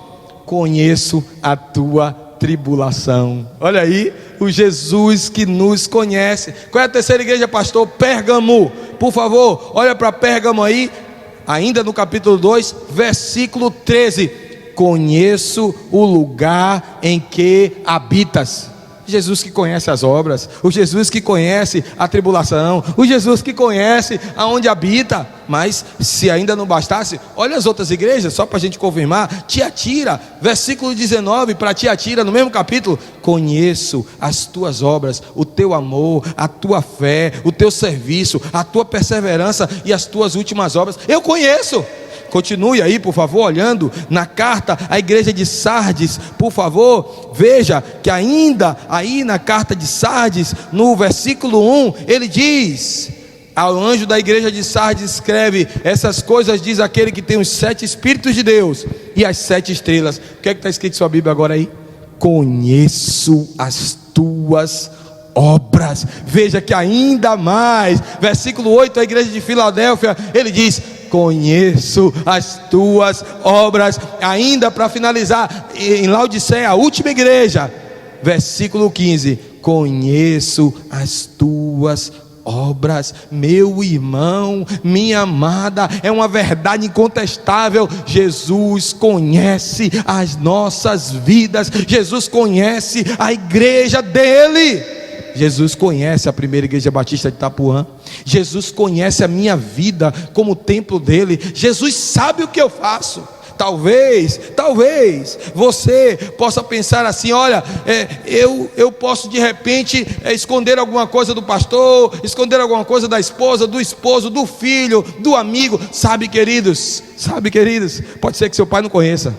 Conheço a tua tribulação. Olha aí, o Jesus que nos conhece. Qual é a terceira igreja, pastor? Pérgamo. Por favor, olha para Pérgamo aí, ainda no capítulo 2, versículo 13. Conheço o lugar em que habitas. Jesus que conhece as obras, o Jesus que conhece a tribulação, o Jesus que conhece aonde habita. Mas se ainda não bastasse, olha as outras igrejas, só para a gente confirmar. Tiatira, versículo 19, para Tiatira, no mesmo capítulo: conheço as tuas obras, o teu amor, a tua fé, o teu serviço, a tua perseverança e as tuas últimas obras. Eu conheço. Continue aí, por favor, olhando na carta à igreja de Sardes, por favor. Veja que ainda aí na carta de Sardes, no versículo 1, ele diz: ao anjo da igreja de Sardes escreve: essas coisas diz aquele que tem os 7 Espíritos de Deus e as 7 estrelas. O que é que está escrito em sua Bíblia agora aí? Conheço as tuas obras. Veja que ainda mais, versículo 8, a igreja de Filadélfia, ele diz: conheço as tuas obras. Ainda para finalizar, em Laodiceia, a última igreja, versículo 15: conheço as tuas obras. Meu irmão, minha amada, é uma verdade incontestável. Jesus conhece as nossas vidas. Jesus conhece a igreja dele. Jesus conhece a primeira igreja batista de Itapuã. Jesus conhece a minha vida como templo dele. Jesus sabe o que eu faço. Talvez você possa pensar assim: olha, eu posso de repente esconder alguma coisa do pastor, esconder alguma coisa da esposa, do esposo, do filho, do amigo. Sabe, queridos, pode ser que seu pai não conheça,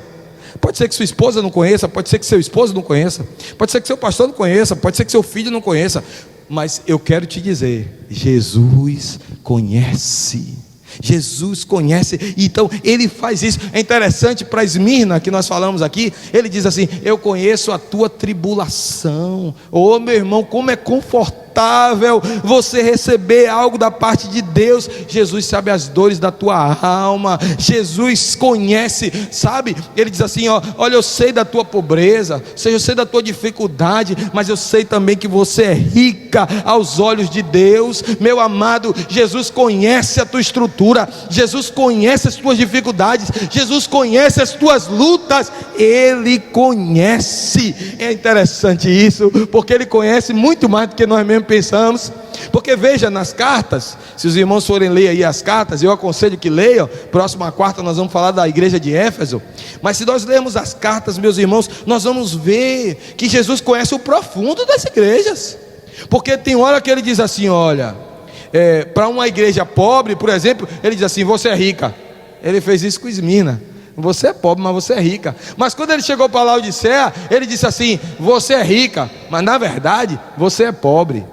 pode ser que sua esposa não conheça, pode ser que seu esposo não conheça, pode ser que seu pastor não conheça, pode ser que seu filho não conheça. Mas eu quero te dizer: Jesus conhece. Jesus conhece. Então ele faz isso. É interessante para Esmirna, que nós falamos aqui, ele diz assim: eu conheço a tua tribulação. Oh, meu irmão, como é confortável você receber algo da parte de Deus. Jesus sabe as dores da tua alma. Jesus conhece, sabe? Ele diz assim: olha, eu sei da tua pobreza, eu sei da tua dificuldade, mas eu sei também que você é rica aos olhos de Deus. Meu amado, Jesus conhece a tua estrutura, Jesus conhece as tuas dificuldades, Jesus conhece as tuas lutas. Ele conhece. É interessante isso, porque ele conhece muito mais do que nós mesmos pensamos. Porque veja, nas cartas, se os irmãos forem ler aí as cartas, eu aconselho que leiam. Próxima quarta nós vamos falar da igreja de Éfeso. Mas se nós lermos as cartas, meus irmãos, nós vamos ver que Jesus conhece o profundo das igrejas. Porque tem hora que ele diz assim: olha, para uma igreja pobre, por exemplo, ele diz assim: você é rica. Ele fez isso com Esmirna: você é pobre, mas você é rica. Mas quando ele chegou para Laodiceia, ele disse assim: você é rica, mas na verdade você é pobre.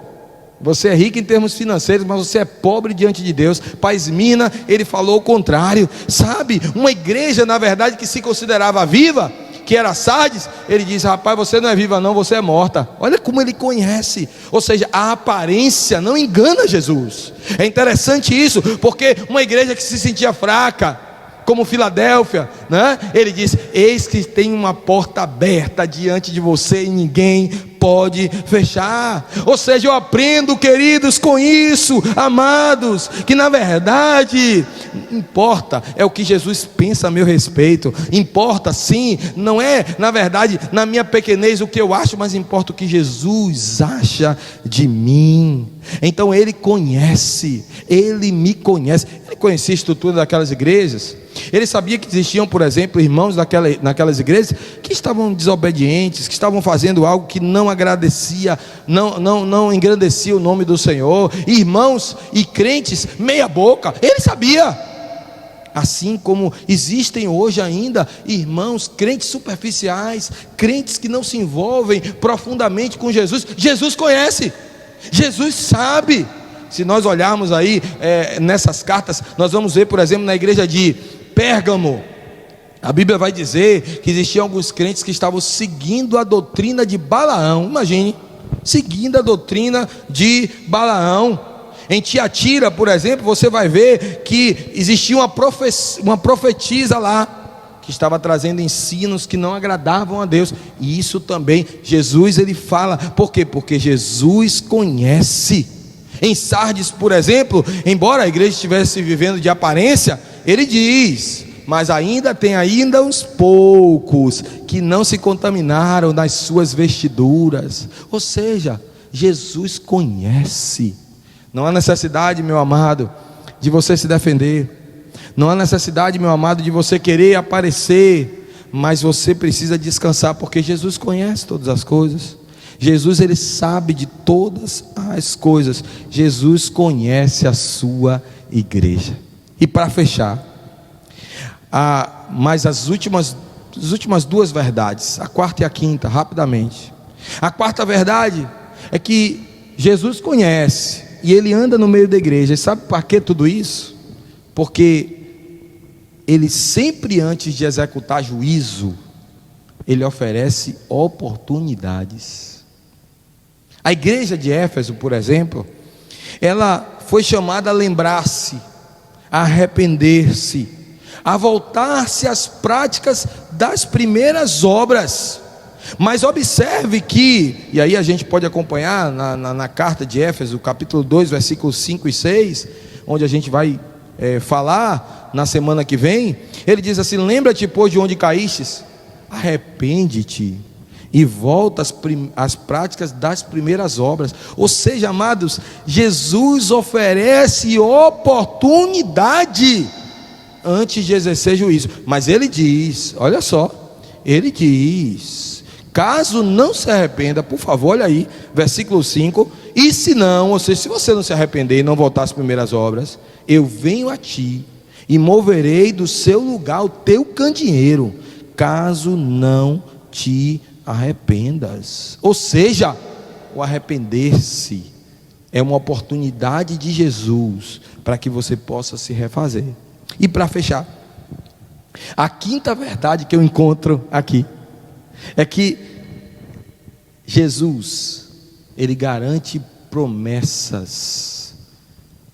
Você é rico em termos financeiros, mas você é pobre diante de Deus. Para Esmirna, ele falou o contrário. Sabe, uma igreja, na verdade, que se considerava viva, que era Sardes, ele diz: rapaz, você não é viva não, você é morta. Olha como ele conhece. Ou seja, a aparência não engana Jesus. É interessante isso, porque uma igreja que se sentia fraca, como Filadélfia, né? Ele diz: eis que tem uma porta aberta diante de você e ninguém pode fechar. Ou seja, eu aprendo, queridos, com isso, amados, que na verdade importa é o que Jesus pensa a meu respeito. Importa sim, não é na verdade na minha pequenez o que eu acho, mas importa o que Jesus acha de mim. Então ele conhece, ele me conhece. Ele conhecia a estrutura daquelas igrejas. Ele sabia que existiam, por exemplo, irmãos naquelas igrejas que estavam desobedientes, que estavam fazendo algo que não agradecia, não engrandecia o nome do Senhor. Irmãos e crentes meia boca. Ele sabia. Assim como existem hoje ainda irmãos, crentes superficiais, crentes que não se envolvem profundamente com Jesus. Jesus conhece, Jesus sabe. Se nós olharmos aí nessas cartas, nós vamos ver, por exemplo, na igreja de Pérgamo, a Bíblia vai dizer que existiam alguns crentes que estavam seguindo a doutrina de Balaão. Imagine, seguindo a doutrina de Balaão. Em Tiatira, por exemplo, você vai ver que existia uma profetisa lá, que estava trazendo ensinos que não agradavam a Deus. E isso também Jesus ele fala. Por quê? Porque Jesus conhece. Em Sardes, por exemplo, embora a igreja estivesse vivendo de aparência, ele diz: mas tem ainda uns poucos que não se contaminaram nas suas vestiduras. Ou seja, Jesus conhece. Não há necessidade, meu amado, de você se defender. Não há necessidade, meu amado, de você querer aparecer. Mas você precisa descansar, porque Jesus conhece todas as coisas. Jesus ele sabe de todas as coisas. Jesus conhece a sua igreja. E para fechar, mas as últimas duas verdades, a quarta e a quinta, rapidamente. A quarta verdade é que Jesus conhece e ele anda no meio da igreja. E sabe para que tudo isso? Porque ele sempre, antes de executar juízo, ele oferece oportunidades. A igreja de Éfeso, por exemplo, ela foi chamada a lembrar-se, a arrepender-se, a voltar-se às práticas das primeiras obras. Mas observe que, e aí a gente pode acompanhar na carta de Éfeso, capítulo 2, versículos 5 e 6, onde a gente vai falar na semana que vem. Ele diz assim: lembra-te, pois, de onde caístes, arrepende-te e volta às práticas das primeiras obras. Ou seja, amados, Jesus oferece oportunidade antes de exercer juízo. Mas ele diz, olha só, ele diz: caso não se arrependa, por favor, olha aí, versículo 5: e se não, ou seja, se você não se arrepender e não voltar às primeiras obras, eu venho a ti e moverei do seu lugar o teu candeeiro, caso não te arrependas. Ou seja, o arrepender-se é uma oportunidade de Jesus para que você possa se refazer. E para fechar, a quinta verdade que eu encontro aqui é que Jesus, ele garante promessas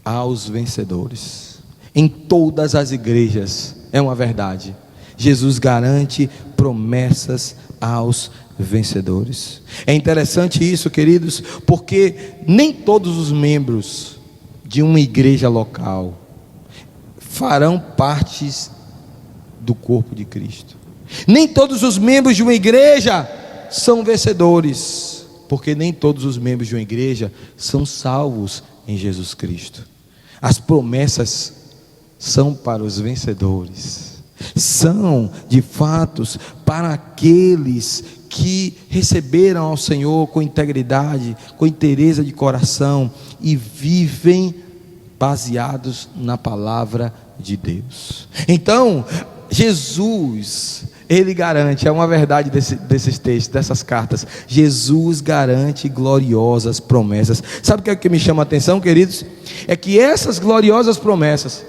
aos vencedores. Em todas as igrejas é uma verdade. Jesus garante promessas aos vencedores. É interessante isso, queridos, porque nem todos os membros de uma igreja local farão parte do corpo de Cristo. Nem todos os membros de uma igreja são vencedores, porque nem todos os membros de uma igreja são salvos em Jesus Cristo. As promessas são para os vencedores, são de fato para aqueles que receberam ao Senhor com integridade, com inteireza de coração e vivem baseados na palavra de Deus. Então, Jesus, Ele garante, é uma verdade desses textos, dessas cartas, Jesus garante gloriosas promessas. Sabe o que me chama a atenção, queridos? É que essas gloriosas promessas,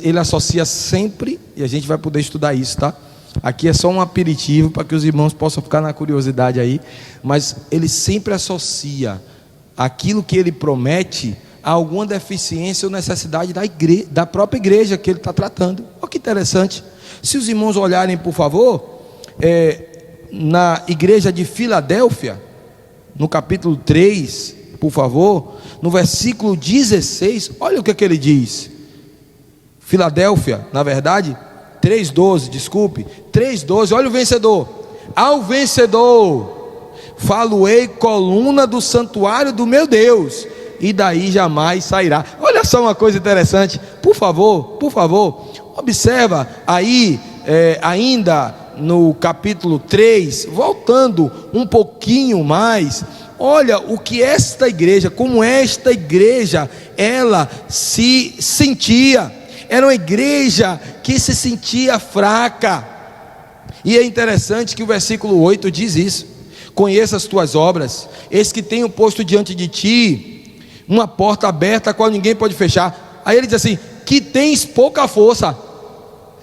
ele associa sempre, e a gente vai poder estudar isso, tá? Aqui é só um aperitivo para que os irmãos possam ficar na curiosidade aí, mas ele sempre associa aquilo que ele promete a alguma deficiência ou necessidade da própria igreja que ele está tratando. Olha que interessante. Se os irmãos olharem, por favor, na igreja de Filadélfia, no capítulo 3, por favor, no versículo 16, olha o que ele diz. Filadélfia, na verdade, 3:12, desculpe, 3:12, olha o vencedor. Ao vencedor, falo-ei coluna do santuário do meu Deus, e daí jamais sairá. Olha só uma coisa interessante, por favor, observa aí, ainda no capítulo 3, voltando um pouquinho mais, olha o que esta igreja, como esta igreja, ela se sentia. Era uma igreja que se sentia fraca. E é interessante que o versículo 8 diz isso: conheça as tuas obras, eis que tenho posto diante de ti uma porta aberta, a qual ninguém pode fechar. Aí ele diz assim: que tens pouca força.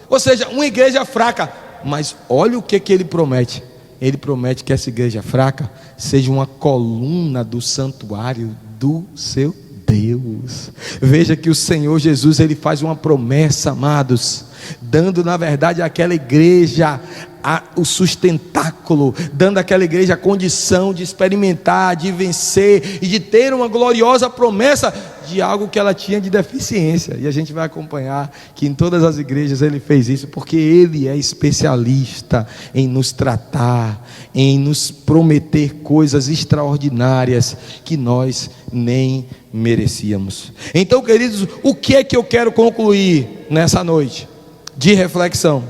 Ou seja, uma igreja fraca. Mas olha o que ele promete. Ele promete que essa igreja fraca seja uma coluna do santuário do seu Deus. Veja que o Senhor Jesus, ele faz uma promessa, amados, dando na verdade àquela igreja o sustentáculo, dando àquela igreja a condição de experimentar, de vencer e de ter uma gloriosa promessa de algo que ela tinha de deficiência. E a gente vai acompanhar que em todas as igrejas ele fez isso, porque ele é especialista em nos tratar, em nos prometer coisas extraordinárias que nós nem merecíamos. Então, queridos, o que é que eu quero concluir nessa noite de reflexão?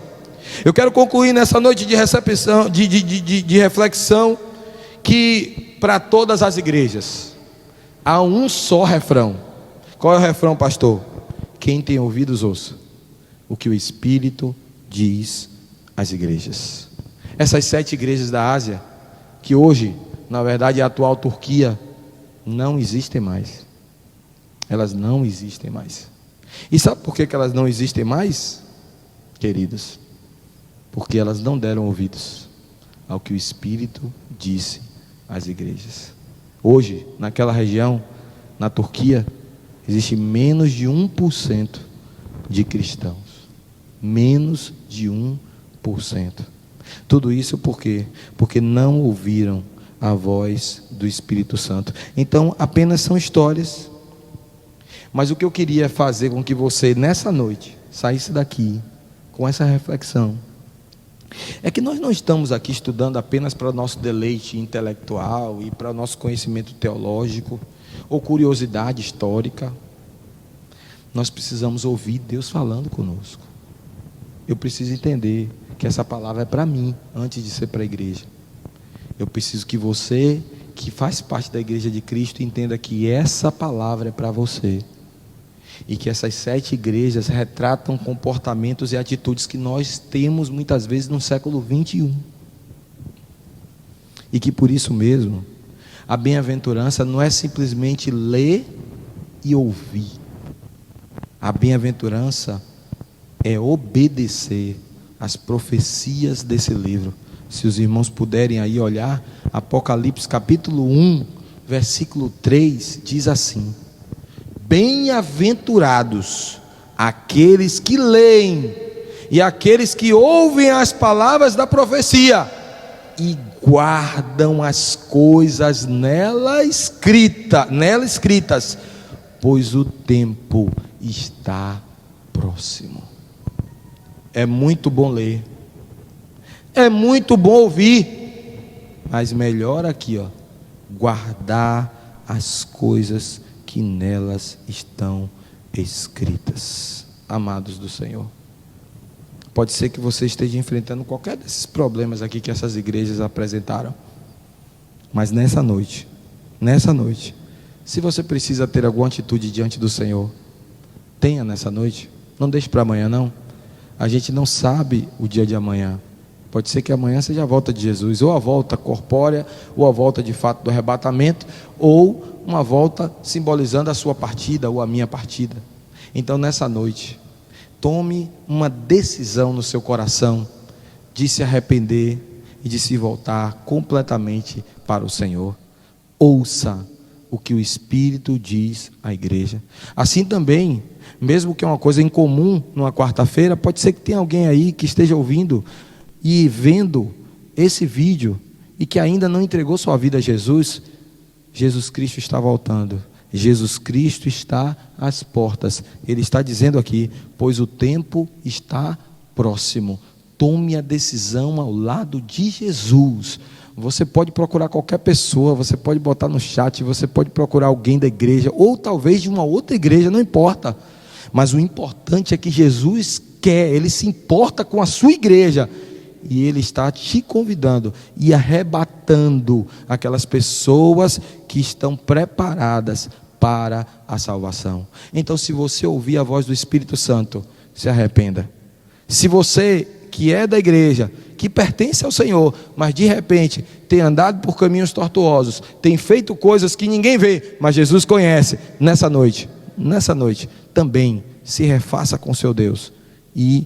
Eu quero concluir nessa noite de recepção, de reflexão, que para todas as igrejas há um só refrão. Qual é o refrão, pastor? Quem tem ouvidos, ouça o que o Espírito diz às igrejas. Essas 7 igrejas da Ásia, que hoje, na verdade, é a atual Turquia, não existem mais. Elas não existem mais. E sabe por que elas não existem mais, queridos? Porque elas não deram ouvidos ao que o Espírito disse às igrejas. Hoje, naquela região, na Turquia, existe menos de 1% de cristãos. Menos de 1%. Tudo isso por quê? Porque não ouviram a voz do Espírito Santo. Então, apenas são histórias. Mas o que eu queria fazer com que você, nessa noite, saísse daqui com essa reflexão, é que nós não estamos aqui estudando apenas para o nosso deleite intelectual e para o nosso conhecimento teológico ou curiosidade histórica. Nós precisamos ouvir Deus falando conosco. Eu preciso entender que essa palavra é para mim antes de ser para a igreja. Eu preciso que você, que faz parte da igreja de Cristo, entenda que essa palavra é para você. E que essas 7 igrejas retratam comportamentos e atitudes que nós temos muitas vezes no século 21. E que por isso mesmo, a bem-aventurança não é simplesmente ler e ouvir. A bem-aventurança é obedecer às profecias desse livro. Se os irmãos puderem aí olhar, Apocalipse capítulo 1, versículo 3, diz assim: bem-aventurados aqueles que leem e aqueles que ouvem as palavras da profecia e guardam as coisas nela escritas, pois o tempo está próximo. É muito bom ler, é muito bom ouvir, mas melhor aqui, guardar as coisas que nelas estão escritas. Amados do Senhor, pode ser que você esteja enfrentando qualquer desses problemas aqui que essas igrejas apresentaram, mas nessa noite, Se você precisa ter alguma atitude diante do Senhor, tenha nessa noite. Não deixe para amanhã não. A gente não sabe o dia de amanhã. Pode ser que amanhã seja a volta de Jesus, ou a volta corpórea, ou a volta de fato do arrebatamento, ou uma volta simbolizando a sua partida ou a minha partida. Então nessa noite, tome uma decisão no seu coração de se arrepender e de se voltar completamente para o Senhor. Ouça o que o Espírito diz à igreja. Assim também, mesmo que é uma coisa incomum numa quarta-feira, pode ser que tenha alguém aí que esteja ouvindo e vendo esse vídeo e que ainda não entregou sua vida a Jesus. Jesus Cristo está voltando. Jesus Cristo está às portas. Ele está dizendo aqui: pois o tempo está próximo. Tome a decisão ao lado de Jesus. Você pode procurar qualquer pessoa, você pode botar no chat, você pode procurar alguém da igreja, ou talvez de uma outra igreja, não importa. Mas o importante é que Jesus quer, Ele se importa com a sua igreja. E Ele está te convidando e arrebatando aquelas pessoas que estão preparadas para a salvação. Então, se você ouvir a voz do Espírito Santo, se arrependa. Se você que é da igreja, que pertence ao Senhor, mas de repente tem andado por caminhos tortuosos, tem feito coisas que ninguém vê, mas Jesus conhece, nessa noite também se refaça com seu Deus e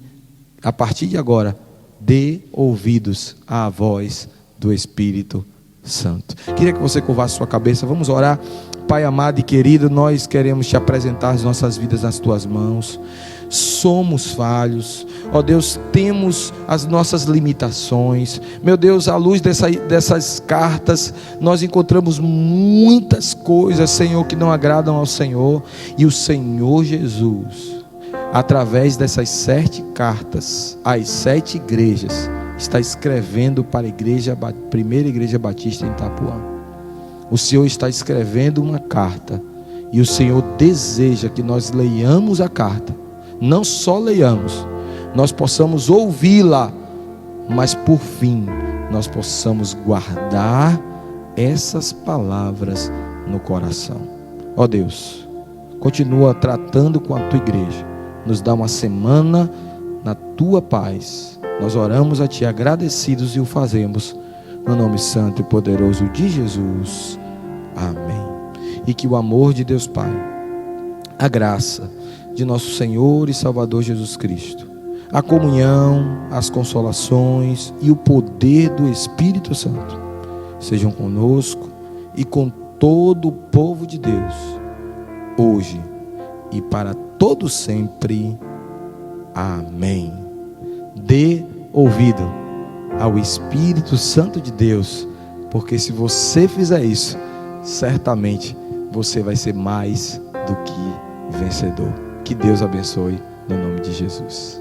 a partir de agora dê ouvidos à voz do Espírito Santo. Queria que você curvasse sua cabeça, vamos orar. Pai amado e querido, nós queremos te apresentar as nossas vidas nas tuas mãos. Somos falhos, ó Deus, temos as nossas limitações. Meu Deus, à luz dessas cartas, nós encontramos muitas coisas, Senhor, que não agradam ao Senhor. E o Senhor Jesus, através dessas 7 cartas, às 7 igrejas, está escrevendo para a primeira igreja batista em Itapuã. O Senhor está escrevendo uma carta, e o Senhor deseja que nós leiamos a carta. Não só leiamos, nós possamos ouvi-la, mas por fim, nós possamos guardar essas palavras no coração. Ó Deus, continua tratando com a tua igreja, nos dá uma semana na tua paz. Nós oramos a ti agradecidos e o fazemos no nome santo e poderoso de Jesus. Amém. E que o amor de Deus Pai, a graça de nosso Senhor e Salvador Jesus Cristo, a comunhão, as consolações e o poder do Espírito Santo sejam conosco e com todo o povo de Deus, hoje e para todo sempre. Amém. Dê ouvido ao Espírito Santo de Deus, porque se você fizer isso, certamente você vai ser mais do que vencedor. Que Deus abençoe no nome de Jesus.